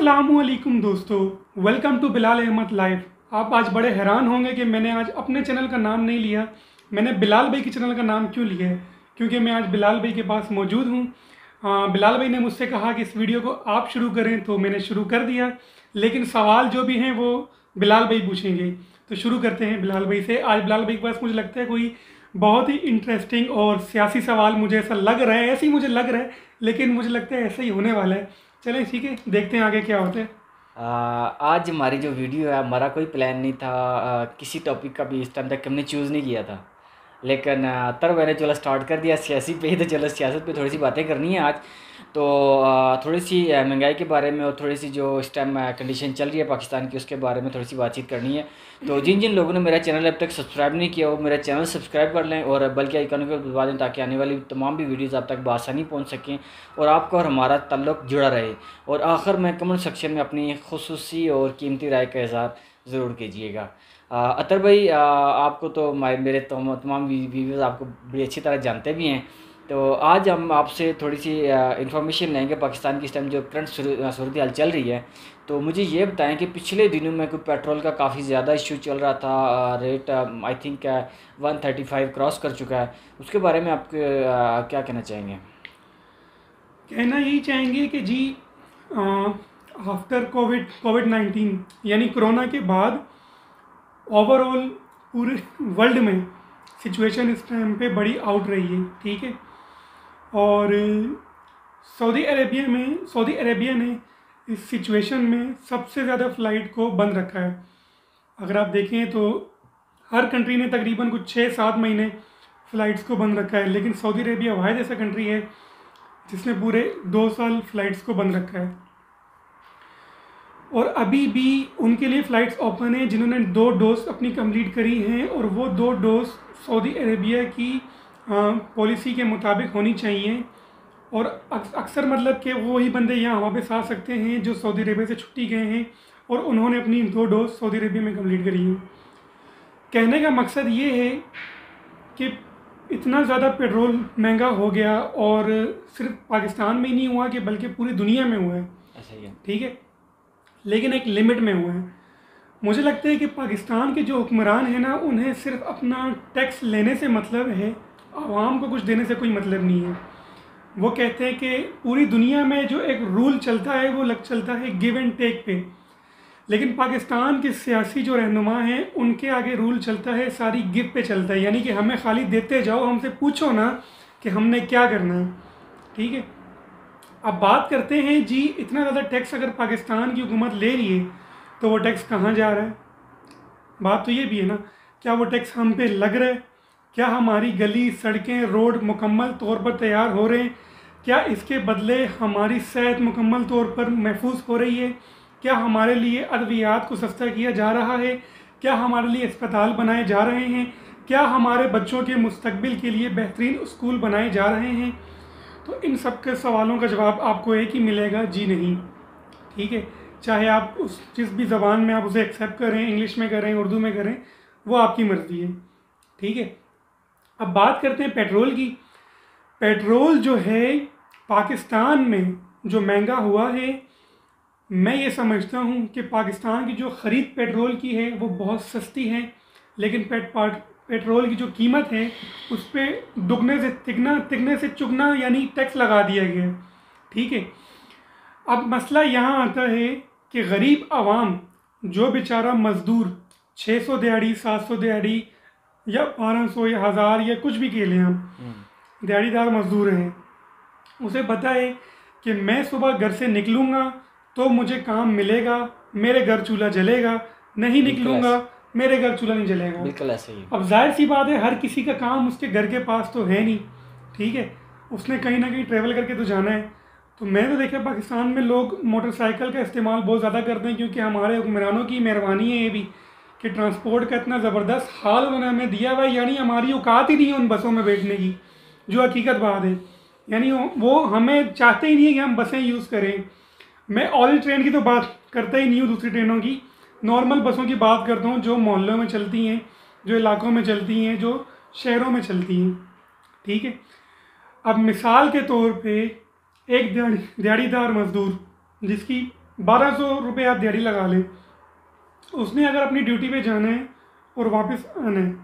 अस्सलामुअलैकुम दोस्तों, welcome to Bilal Ahmad live. आप आज बड़े हैरान होंगे कि मैंने आज अपने चैनल का नाम नहीं लिया। मैंने बिलाल भाई के चैनल का नाम क्यों लिया है? क्योंकि मैं आज बिलाल भाई के पास मौजूद हूँ। बिलाल भाई ने मुझसे कहा कि इस वीडियो को आप शुरू करें, तो मैंने शुरू कर दिया। लेकिन सवाल जो भी हैं वो बिलाल भाई पूछेंगे, तो शुरू करते हैं बिलाल भाई से। आज बिलाल भाई के पास मुझे लगता है कोई बहुत ही इंटरेस्टिंग और सियासी सवाल, मुझे ऐसा लग रहा है, ऐसे ही मुझे लग रहा है, लेकिन मुझे लगता है ऐसा ही होने वाला है। चलें ठीक है, देखते हैं आगे क्या होता है। आज हमारी जो वीडियो है, हमारा कोई प्लान नहीं था। किसी टॉपिक का भी इस टाइम तक हमने चूज़ नहीं किया था, लेकिन तब मैंने चलो स्टार्ट कर दिया सियासी पे ही। तो चलो सियासत पे थोड़ी सी बातें करनी है आज। तो थोड़ी सी महंगाई के बारे में और थोड़ी सी जो इस टाइम कंडीशन चल रही है पाकिस्तान की, उसके बारे में थोड़ी सी बातचीत करनी है। तो जिन जिन लोगों ने मेरा चैनल अब तक सब्सक्राइब नहीं किया, वो मेरा चैनल सब्सक्राइब कर लें और बल्कि आइकन को दबा दें, ताकि आने वाली तमाम भी वीडियोज़ आप तक बआसानी पहुँच सकें और आपका और हमारा ताल्लुक़ जुड़ा रहे। और आखिर में कमेंट सेक्शन में अपनी खुसूसी और कीमती राय का इज़हार ज़रूर कीजिएगा। अतर भाई, आपको तो मेरे तमाम व्यूवर्स आपको बड़ी अच्छी तरह जानते भी हैं। तो आज हम आपसे थोड़ी सी इंफॉर्मेशन लेंगे पाकिस्तान की इस टाइम जो करंट सूरत हाल चल रही है। तो मुझे ये बताएं कि पिछले दिनों में कोई पेट्रोल का काफ़ी ज़्यादा इशू चल रहा था। रेट आई थिंक 135 क्रॉस कर चुका है। उसके बारे में आप क्या कहना चाहेंगे? कहना यही चाहेंगे कि जी, आफ्टर कोविड-19 यानी कोरोना के बाद ओवरऑल पूरे वर्ल्ड में सिचुएशन इस टाइम पे बड़ी आउट रही है, ठीक है। और सऊदी अरेबिया ने इस सिचुएशन में सबसे ज़्यादा फ़्लाइट को बंद रखा है। अगर आप देखें तो हर कंट्री ने तकरीबन कुछ 6-7 महीने फ़्लाइट्स को बंद रखा है, लेकिन सऊदी अरेबिया वाहिद ऐसा कंट्री है जिसने पूरे 2 साल फ़्लाइट्स को बंद रखा है। और अभी भी उनके लिए फ़्लाइट्स ओपन हैं जिन्होंने 2 डोज अपनी कंप्लीट करी हैं, और वो 2 डोज सऊदी अरेबिया की पॉलिसी के मुताबिक होनी चाहिए। और अक्सर मतलब कि वो ही बंदे यहाँ वापस आ सकते हैं जो सऊदी अरेबिया से छुट्टी गए हैं और उन्होंने अपनी 2 डोज सऊदी अरेबिया में कंप्लीट करी हैं। कहने का मकसद ये है कि इतना ज़्यादा पेट्रोल महंगा हो गया, और सिर्फ पाकिस्तान में ही नहीं हुआ कि बल्कि पूरी दुनिया में हुआ है, ठीक है, लेकिन एक लिमिट में हुआ है। मुझे लगता है कि पाकिस्तान के जो हुक्मरान हैं ना, उन्हें सिर्फ अपना टैक्स लेने से मतलब है, आवाम को कुछ देने से कोई मतलब नहीं है। वो कहते हैं कि पूरी दुनिया में जो एक रूल चलता है वो चलता है गिव एंड टेक पे, लेकिन पाकिस्तान के सियासी जो रहनुमा हैं उनके आगे रूल चलता है सारी गिव पे चलता है। यानी कि हमें खाली देते जाओ, हमसे पूछो ना कि हमने क्या करना है, ठीक है। अब बात करते हैं जी, इतना ज़्यादा टैक्स अगर पाकिस्तान की हुकूमत ले रही है तो वो टैक्स कहाँ जा रहा है? बात तो ये भी है ना, क्या वो टैक्स हम पे लग रहा है? क्या हमारी गली, सड़कें, रोड मुकम्मल तौर पर तैयार हो रहे हैं? क्या इसके बदले हमारी सेहत मुकम्मल तौर पर महफूज हो रही है? क्या हमारे लिए अद्वियात को सस्ता किया जा रहा है? क्या हमारे लिए अस्पताल बनाए जा रहे हैं? क्या हमारे बच्चों के मुस्तकबिल के लिए बेहतरीन स्कूल बनाए जा रहे हैं? तो इन सब के सवालों का जवाब आपको एक ही मिलेगा, जी नहीं, ठीक है। चाहे आप उस जिस भी ज़बान में आप उसे एक्सेप्ट करें, इंग्लिश में करें, उर्दू में करें, वो आपकी मर्ज़ी है, ठीक है। अब बात करते हैं पेट्रोल की। पेट्रोल जो है पाकिस्तान में जो महंगा हुआ है, मैं ये समझता हूँ कि पाकिस्तान की जो ख़रीद पेट्रोल की है वो बहुत सस्ती है, लेकिन पेट्रोल की जो कीमत है उस पर तिगने से चुगना यानी टैक्स लगा दिया गया है, ठीक है। अब मसला यहाँ आता है कि गरीब आवाम, जो बेचारा मज़दूर 600 दिहाड़ी, 700 दिहाड़ी या 1200 या 1000 या कुछ भी के लिए हम दिहाड़ीदार मज़दूर हैं, उसे पता है कि मैं सुबह घर से निकलूँगा तो मुझे काम मिलेगा, मेरे घर चूल्हा जलेगा, नहीं निकलूँगा मेरे घर चूल्हा नहीं जलेगा। बिल्कुल ऐसे ही। अब जाहिर सी बात है, हर किसी का काम उसके घर के पास तो है नहीं, ठीक है, उसने कहीं ना कहीं ट्रैवल करके तो जाना है। तो मैं तो देखा पाकिस्तान में लोग मोटरसाइकिल का इस्तेमाल बहुत ज़्यादा करते हैं, क्योंकि हमारे हुक्मरानों की मेहरबानी है ये भी कि ट्रांसपोर्ट का इतना ज़बरदस्त हाल उन्होंने हमें दिया हुआ है। यानी हमारी औकात ही नहीं है उन बसों में बैठने की, जो हकीकत बात है। यानी वो हमें चाहते ही नहीं है कि हम बसें यूज़ करें। मैं ऑयल ट्रेन की तो बात करता ही नहीं हूँ, दूसरी ट्रेनों की, नॉर्मल बसों की बात करता हूँ जो मोहल्लों में चलती हैं, जो इलाकों में चलती हैं, जो शहरों में चलती हैं, ठीक है। अब मिसाल के तौर पे एक दिहाड़ीदार मज़दूर जिसकी ₹1200 आप दिहाड़ी लगा लें। उसने अगर अपनी ड्यूटी पे जाना है और वापस आना है,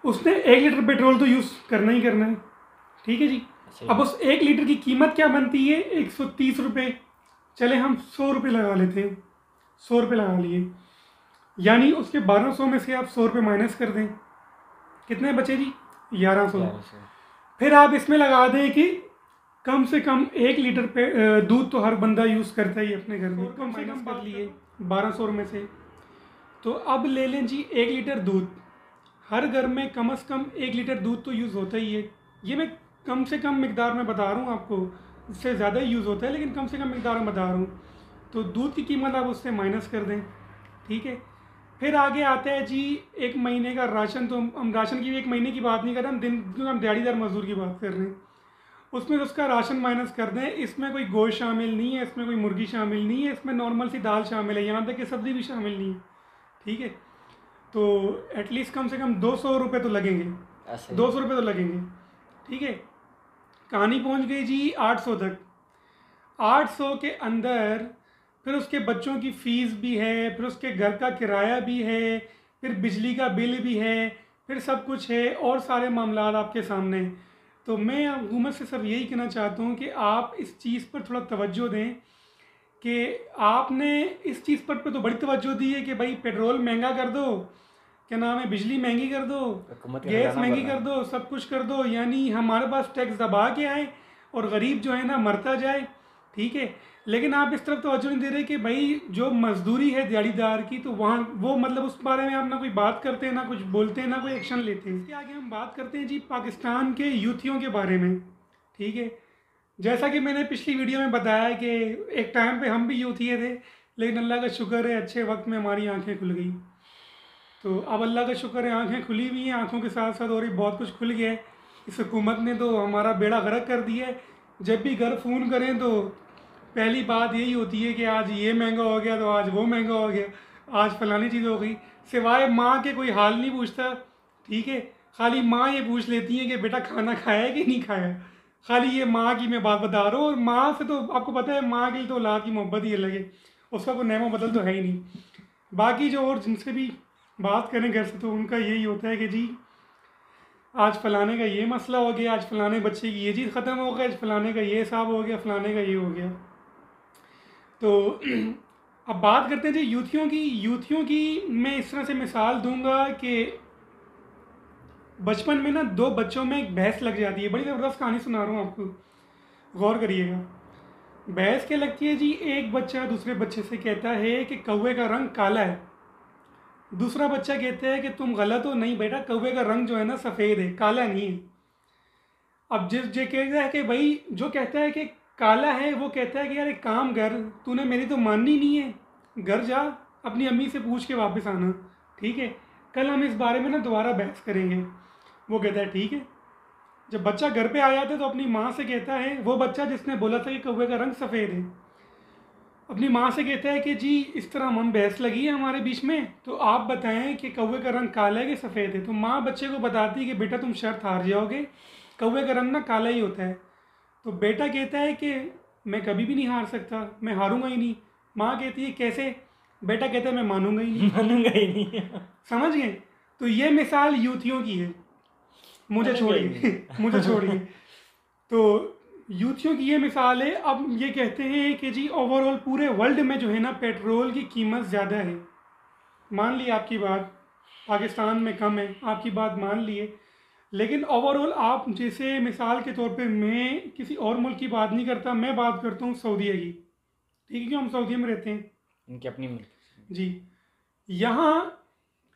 उसने 1 लीटर पेट्रोल तो यूज़ करना ही करना है, ठीक है जी। अब उस 1 लीटर की कीमत क्या बनती है? ₹130। चले हम ₹100 लगा लेते हैं, ₹100 लगा लिए, यानी उसके 1200 में से आप ₹100 माइनस कर दें, कितने बचे जी? 1100। फिर आप इसमें लगा दें कि कम से कम 1 लीटर पे दूध तो हर बंदा यूज़ करता ही अपने घर में, कम से कम कर लिए 1200 में से। तो अब ले लें जी 1 लीटर दूध, हर घर में कम से कम 1 लीटर दूध तो यूज़ होता ही है। ये मैं कम से कम मिकदार में बता रहा हूँ आपको, उससे ज़्यादा ही यूज़ होता है, लेकिन कम से कम मिकदार में बता रहा हूँ। तो दूध की कीमत आप उससे माइनस कर दें, ठीक है। फिर आगे आता है जी 1 महीने का राशन। तो हम राशन की भी 1 महीने की बात नहीं कर रहे, हम दिहाड़ीदार मजदूर की बात कर रहे हैं। उसमें उसका राशन माइनस कर दें। इसमें कोई गोश्त शामिल नहीं है, इसमें कोई मुर्गी शामिल नहीं है, इसमें नॉर्मल सी दाल शामिल है, यहाँ तक कि सब्ज़ी भी शामिल नहीं है, ठीक है। तो एटलीस्ट कम से कम ₹200 तो लगेंगे, ₹200 तो लगेंगे, ठीक है। कहानी पहुँच गई जी 800 तक। 800 के अंदर फिर उसके बच्चों की फ़ीस भी है, फिर उसके घर का किराया भी है, फिर बिजली का बिल भी है, फिर सब कुछ है और सारे मामला आपके सामने। तो मैं हुकूमत से सब यही कहना चाहता हूँ कि आप इस चीज़ पर थोड़ा तवज्जो दें कि आपने इस चीज़ पर तो बड़ी तवज्जो दी है कि भाई पेट्रोल महंगा कर दो, क्या नाम है, बिजली महंगी कर दो, गैस महंगी कर दो, सब कुछ कर दो, यानी हमारे पास टैक्स दबा के आए और गरीब जो है ना मरता जाए, ठीक है। लेकिन आप इस तरफ तवज्जो नहीं दे रहे कि भाई जो मजदूरी है दिहाड़ीदार की, तो वहाँ वो मतलब उस बारे में आप ना कोई बात करते हैं, ना कुछ बोलते हैं, ना कोई एक्शन लेते हैं। इसके आगे हम बात करते हैं जी पाकिस्तान के यूथियों के बारे में, ठीक है। जैसा कि मैंने पिछली वीडियो में बताया कि एक टाइम पे हम भी यूथिये थे, लेकिन अल्लाह का शुक्र है अच्छे वक्त में हमारी आंखें खुल गई। तो अब अल्लाह का शुक्र है आंखें खुली हुई हैं, आंखों के साथ साथ और भी बहुत कुछ खुल गया है। इस हुकूमत ने तो हमारा बेड़ा गर्क कर दिया है। जब भी घर फ़ोन करें तो पहली बात यही होती है कि आज ये महंगा हो गया, तो आज वो महंगा हो गया, आज फलानी चीज़ हो गई। सिवाय माँ के कोई हाल नहीं पूछता, ठीक है। खाली माँ ये पूछ लेती है कि बेटा खाना खाया है कि नहीं खाया। खाली ये माँ की मैं बात बता रहा हूँ, और माँ से तो आपको पता है माँ के लिए तो औलाद की मोहब्बत ही अलग है, उसका कोई नेमो बदल तो है ही नहीं। बाकी जो और जिनसे भी बात करें घर से, तो उनका यही होता है कि जी आज फलाने का ये मसला हो गया, आज फलाने बच्चे की ये चीज़ ख़त्म हो गई, आज फलाने का ये हिसाब हो गया, फलाने का ये हो गया। तो अब बात करते हैं जी यूथियों की मैं इस तरह से मिसाल दूंगा कि बचपन में ना 2 बच्चों में एक बहस लग जाती है। बड़ी ज़बरदस्त कहानी सुना रहा हूँ आपको, गौर करिएगा। बहस क्या लगती है जी, एक बच्चा दूसरे बच्चे से कहता है कि कौवे का रंग काला है। दूसरा बच्चा कहता है कि तुम गलत हो, नहीं बेटा कौवे का रंग जो है ना सफ़ेद है, काला नहीं है। अब जो कहता है कि भाई, जो कहता है कि काला है, वो कहता है कि यार एक काम कर, तूने मेरी तो माननी नहीं है, घर जा अपनी अम्मी से पूछ के वापस आना, ठीक है। कल हम इस बारे में ना दोबारा बहस करेंगे। वो कहता है ठीक है। जब बच्चा घर पे आया था तो अपनी माँ से कहता है, वो बच्चा जिसने बोला था कि कौवे का रंग सफ़ेद है, अपनी माँ से कहता है कि जी इस तरह हम बहस लगी है हमारे बीच में, तो आप बताएं कि कौवे का रंग काला है कि सफ़ेद है। तो माँ बच्चे को बताती है कि बेटा तुम शर्त हार जाओगे, कौवे का रंग ना काला ही होता है। तो बेटा कहता है कि मैं कभी भी नहीं हार सकता, मैं हारूंगा ही नहीं। माँ कहती है कैसे? बेटा कहता है मैं मानूंगा ही नहीं, मानूंगा ही नहीं। समझ गए? तो ये मिसाल यूथियों की है, मुझे छोड़िए मुझे छोड़िए। तो यूथियों की ये मिसाल है। अब ये कहते हैं कि जी ओवरऑल पूरे वर्ल्ड में जो है ना पेट्रोल की कीमत ज़्यादा है। मान ली आपकी बात, पाकिस्तान में कम है, आपकी बात मान लिए, लेकिन ओवरऑल आप जैसे मिसाल के तौर पे, मैं किसी और मुल्क की बात नहीं करता, मैं बात करता हूँ सऊदीया की, ठीक है, क्यों हम सऊदी में रहते हैं, इनकी अपनी जी। यहाँ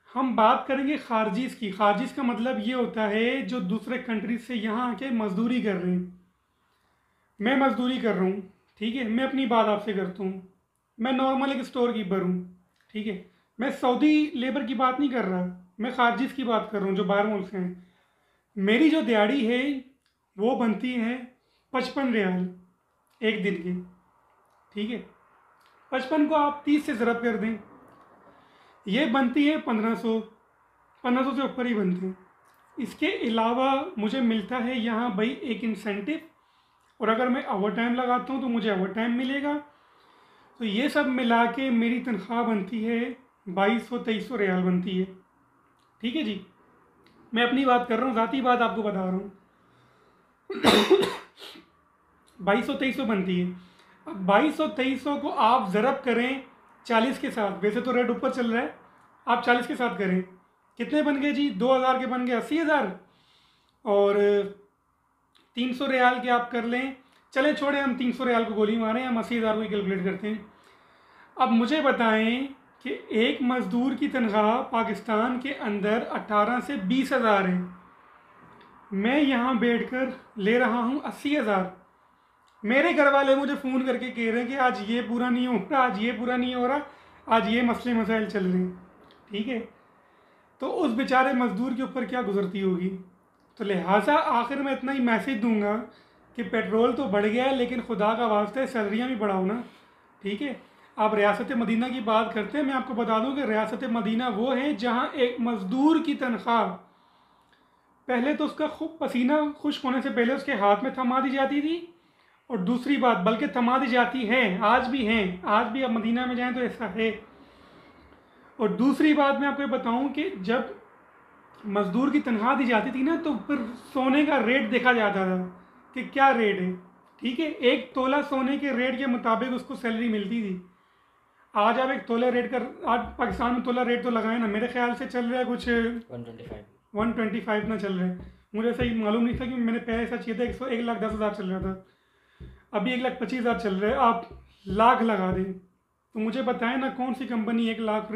हम बात करेंगे खारजीज़ की। खारजीज़ का मतलब ये होता है जो दूसरे कंट्री से यहाँ आके मजदूरी कर रहे हैं। मैं मजदूरी कर रहा हूँ, ठीक है, मैं अपनी बात आपसे करता हूँ। मैं नॉर्मल एक स्टोर कीपर हूँ, ठीक है, मैं सऊदी लेबर की बात नहीं कर रहा, मैं खारजीज़ की बात कर रहा हूँ जो बाहर मुल्क से हैं। मेरी जो दिहाड़ी है वो बनती है 55 रियाल एक दिन की, ठीक है। 55 को आप 30 से ज़रब कर दें, ये बनती है 1500, 1500 से ऊपर ही बनते हैं। इसके अलावा मुझे मिलता है यहाँ भाई एक इंसेंटिव, और अगर मैं ओवर टाइम लगाता हूँ तो मुझे ओवर टाइम मिलेगा। तो ये सब मिला के मेरी तनख्वाह बनती है 2200-2300 रियाल बनती है। ठीक है जी, मैं अपनी बात कर रहा हूँ, ज़ाती बात आपको बता रहा हूँ। 2200-2300 बनती है। अब 2200-2300 को आप ज़रब करें 40 के साथ, वैसे तो रेट ऊपर चल रहा है, आप 40 के साथ करें, कितने बन गए जी? 2000 के बन गए 80,000, और 300 रियाल के आप कर लें, चले छोड़े, हम 300 रियाल को गोली मारें, हम 80,000 को कैलकुलेट करते हैं। अब मुझे बताएं कि एक मज़दूर की तनख्वाह पाकिस्तान के अंदर 18 से 20,000 है, मैं यहाँ बैठकर ले रहा हूँ 80,000। मेरे घर वाले मुझे फ़ोन करके कह रहे हैं कि आज ये पूरा नहीं हो रहा, आज ये पूरा नहीं हो रहा, आज ये मसले मसाइल चल रहे हैं। ठीक है, तो उस बेचारे मज़दूर के ऊपर क्या गुजरती होगी। तो लिहाजा आखिर में इतना ही मैसेज दूंगा कि पेट्रोल तो बढ़ गया है, लेकिन खुदा का वास्ते सैलरियाँ भी बढ़ाओ ना। ठीक है, आप रियासत मदीना की बात करते हैं, मैं आपको बता दूं कि रियासत मदीना वो है जहां एक मज़दूर की तनख्वाह पहले तो उसका खूब पसीना खुश्क होने से पहले उसके हाथ में थमा दी जाती थी, और दूसरी बात, बल्कि थमा दी जाती है, आज भी हैं, आज भी आप मदीना में जाएं तो ऐसा है। और दूसरी बात मैं आपको बताऊं कि जब मज़दूर की तनख्वाह दी जाती थी ना, तो फिर सोने का रेट देखा जाता था कि क्या रेट है। ठीक है, 1 तोला सोने के रेट के मुताबिक उसको सैलरी मिलती थी। आज आप एक तोला रेट का, आज पाकिस्तान में तोला रेट तो लगाए ना, मेरे ख्याल से चल रहा है कुछ 125 ना चल रहा है, मुझे सही मालूम नहीं था, कि मैंने पहले ऐसा चाहिए था 1,10,000 चल रहा था, अभी 1,25,000 चल रहा है। आप लाख लगा दें तो मुझे बताएं ना, कौन सी कंपनी 1 लाख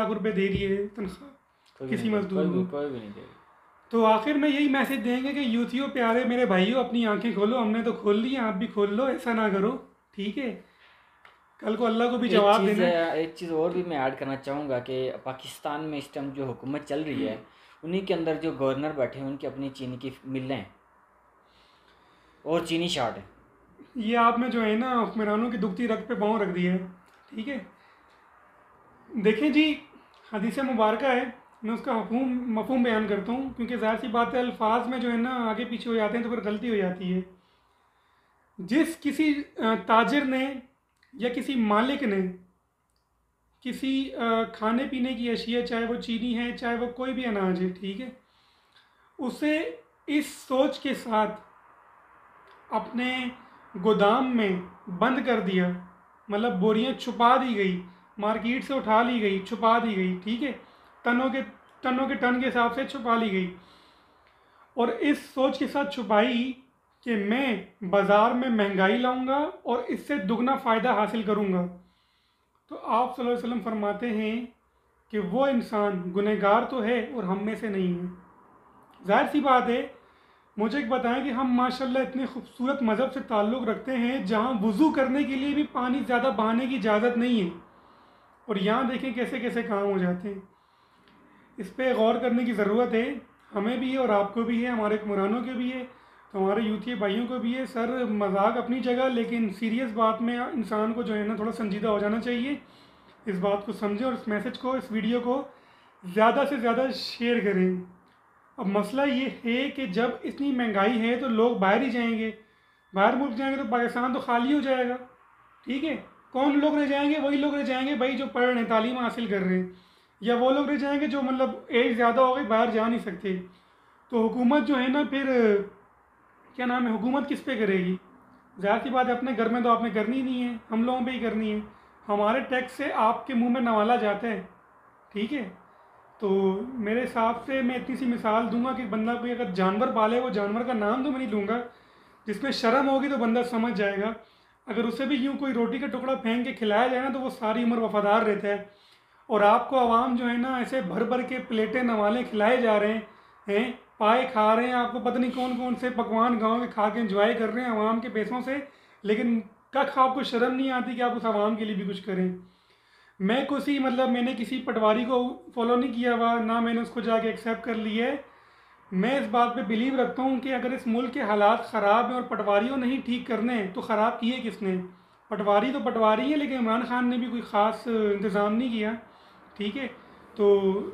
रुपए दे रही है तनख्वाह किसी मजदूर को? कोई भी नहीं देगी। तो आखिर में यही मैसेज देंगे कि यूथियों प्यारे मेरे भाइयों, अपनी आंखें खोलो, हमने तो खोल ली, आप भी खोल लो, ऐसा ना करो। ठीक है, कल को अल्लाह को भी जवाब देना। एक चीज़ और भी मैं ऐड करना चाहूँगा कि पाकिस्तान में इस टाइम जो हुकूमत चल रही है, उन्हीं के अंदर जो गवर्नर बैठे हैं उनकी अपनी चीनी की मिलें हैं और चीनी शार्ट है। ये आपने जो है ना हुक्मरानों की दुखती रग पे पाँव रख दिया है। ठीक है, देखें जी, हदीस मुबारक है, मैं उसका मफहूम बयान करता हूँ, क्योंकि ज़ाहिर सी बात है अल्फाज में जो है ना आगे पीछे हो जाते हैं तो फिर गलती हो जाती है। जिस किसी ताजिर ने या किसी मालिक ने किसी खाने पीने की अशिया, चाहे वो चीनी है चाहे वो कोई भी अनाज है, ठीक है, उसे इस सोच के साथ अपने गोदाम में बंद कर दिया, मतलब बोरियां छुपा दी गई, मार्केट से उठा ली गई, छुपा दी गई। ठीक है, टनों के टन के हिसाब से छुपा ली गई, और इस सोच के साथ छुपाई कि मैं बाज़ार में महंगाई लाऊंगा और इससे दुगना फ़ायदा हासिल करूंगा। तो आप सल्लल्लाहु अलैहि वसल्लम फरमाते हैं कि वो इंसान गुनहगार तो है और हम में से नहीं है। जाहिर सी बात है, मुझे एक बताएं कि हम माशाल्लाह इतने खूबसूरत मज़हब से ताल्लुक़ रखते हैं जहाँ वज़ू करने के लिए भी पानी ज़्यादा बहाने की इजाज़त नहीं है, और यहाँ देखें कैसे कैसे काम हो जाते हैं। इस पर गौर करने की ज़रूरत है, हमें भी है और आपको भी है, हमारे हुक्मरानों के भी है, तो हमारे यूथी भाइयों को भी है। सर मजाक अपनी जगह, लेकिन सीरियस बात में इंसान को जो है ना थोड़ा संजीदा हो जाना चाहिए। इस बात को समझें और इस मैसेज को, इस वीडियो को ज़्यादा से ज़्यादा शेयर करें। अब मसला ये है कि जब इतनी महंगाई है तो लोग बाहर ही जाएंगे, बाहर मुल्क जाएंगे तो पाकिस्तान तो खाली हो जाएगा। ठीक है, कौन लोग रह जाएंगे? वही लोग रह जाएंगे भाई जो पढ़ रहे हैं, तालीम हासिल कर रहे हैं, या वो लोग रह जाएंगे जो मतलब एज ज़्यादा हो गई, बाहर जा नहीं सकते। तो हुकूमत जो है ना फिर क्या नाम है, हुकूमत किस पे करेगी? ज़ाहिर सी बात है अपने घर में तो आपने करनी ही नहीं है, हम लोगों पे ही करनी है। हमारे टैक्स से आपके मुंह में नवाला जाता है। ठीक है, तो मेरे हिसाब से मैं इतनी सी मिसाल दूंगा कि बंदा कोई अगर जानवर पाले, वो जानवर का नाम तो मैं नहीं लूँगा, जिसमें शर्म होगी तो बंदा समझ जाएगा। अगर उसे भी यूँ कोई रोटी का टुकड़ा फेंक के खिलाया जाए ना तो वो सारी उम्र वफादार रहता है। और आपको आवाम जो है ना ऐसे भर भर के प्लेटें नवाले खिलाए जा रहे हैं, पाए खा रहे हैं, आपको पता नहीं कौन कौन से पकवान गांव के खा के एंजॉय कर रहे हैं आवाम के पैसों से, लेकिन कख आपको शर्म नहीं आती कि आप उस आवाम के लिए भी कुछ करें। मैंने किसी पटवारी को फॉलो नहीं किया हुआ, ना मैंने उसको जाके एक्सेप्ट कर लिया है। मैं इस बात पे बिलीव रखता हूँ कि अगर इस मुल्क के हालात ख़राब हैं और पटवारियों ने ही ठीक करने हैं तो ख़राब किए किसने? पटवारी तो पटवारी है, लेकिन इमरान खान ने भी कोई ख़ास इंतज़ाम नहीं किया। ठीक है, तो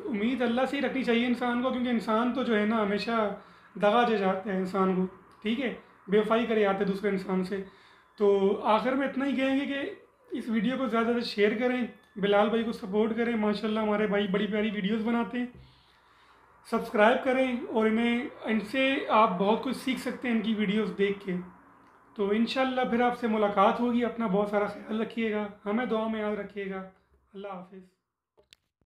उम्मीद अल्लाह से ही रखनी चाहिए इंसान को, क्योंकि इंसान तो जो है ना हमेशा दगा दे जाते हैं इंसान को। ठीक है, बेवफाई करे जाते हैं दूसरे इंसान से। तो आखिर में इतना ही कहेंगे कि इस वीडियो को ज़्यादा से शेयर करें, बिलाल भाई को सपोर्ट करें, माशाल्लाह हमारे भाई बड़ी प्यारी वीडियोस बनाते हैं। सब्सक्राइब करें और इनसे आप बहुत कुछ सीख सकते हैं इनकी वीडियोस देख के। तो इंशाल्लाह फिर आपसे मुलाकात होगी। अपना बहुत सारा ख्याल रखिएगा, हमें दुआ में याद रखिएगा। अल्लाह हाफिज़।